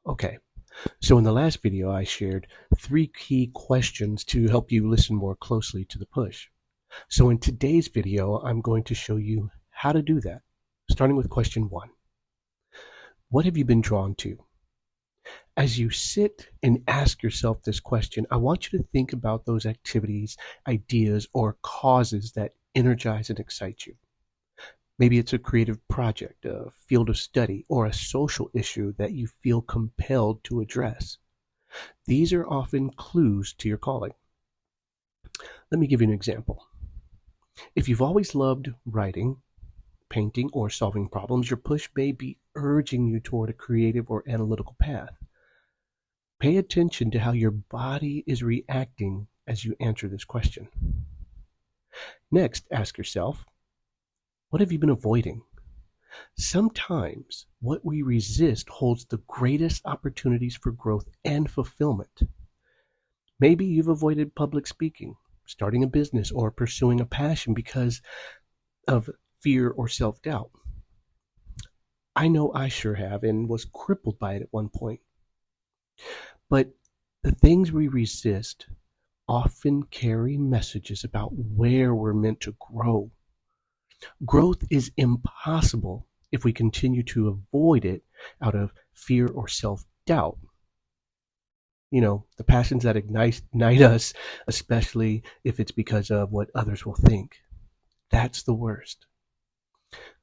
Okay, so in the last video, I shared 3 key questions to help you listen more closely to the push. So in today's video, I'm going to show you how to do that, starting with question 1. What have you been drawn to? As you sit and ask yourself this question, I want you to think about those activities, ideas, or causes that energize and excite you. Maybe it's a creative project, a field of study, or a social issue that you feel compelled to address. These are often clues to your calling. Let me give you an example. If you've always loved writing, painting, or solving problems, your push may be urging you toward a creative or analytical path. Pay attention to how your body is reacting as you answer this question. Next, ask yourself, what have you been avoiding? Sometimes what we resist holds the greatest opportunities for growth and fulfillment. Maybe you've avoided public speaking, starting a business, or pursuing a passion because of fear or self-doubt. I know I sure have and was crippled by it at one point. But the things we resist often carry messages about where we're meant to grow. Growth is impossible if we continue to avoid it out of fear or self-doubt. The passions that ignite us, especially if it's because of what others will think. That's the worst.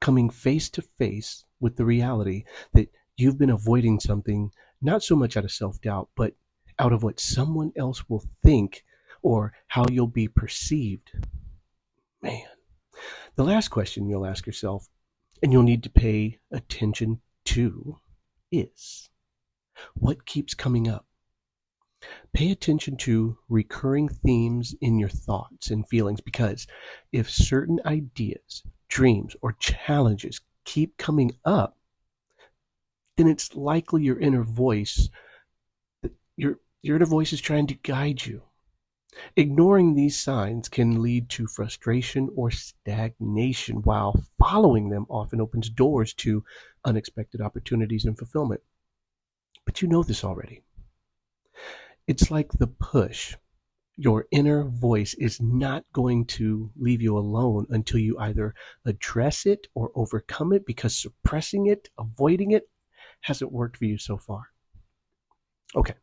Coming face to face with the reality that you've been avoiding something, not so much out of self-doubt, but out of what someone else will think or how you'll be perceived. Man. The last question you'll ask yourself, and you'll need to pay attention to, is, what keeps coming up? Pay attention to recurring themes in your thoughts and feelings, because if certain ideas, dreams, or challenges keep coming up, then it's likely your inner voice is trying to guide you. Ignoring these signs can lead to frustration or stagnation, while following them often opens doors to unexpected opportunities and fulfillment. But you know this already. It's like the push. Your inner voice is not going to leave you alone until you either address it or overcome it, because suppressing it, avoiding it, hasn't worked for you so far. Okay.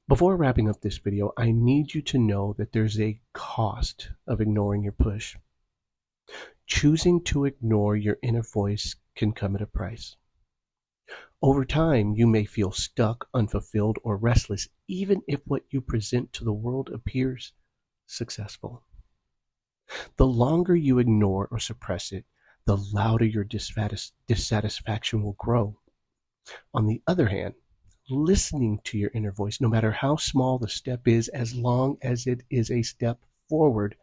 Before wrapping up this video, I need you to know that there's a cost of ignoring your push. Choosing to ignore your inner voice can come at a price. Over time, you may feel stuck, unfulfilled, or restless, even if what you present to the world appears successful. The longer you ignore or suppress it, the louder your dissatisfaction will grow. On the other hand, listening to your inner voice, no matter how small the step is, as long as it is a step forward,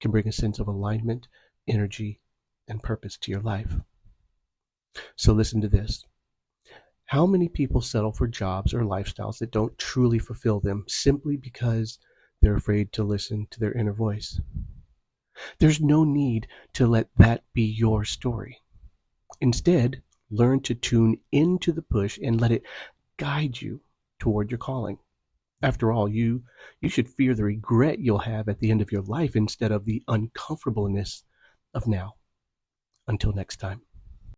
can bring a sense of alignment, energy, and purpose to your life. So listen to this. How many people settle for jobs or lifestyles that don't truly fulfill them simply because they're afraid to listen to their inner voice? There's no need to let that be your story. Instead, learn to tune into the push and let it guide you toward your calling. After all, you should fear the regret you'll have at the end of your life instead of the uncomfortableness of now. Until next time.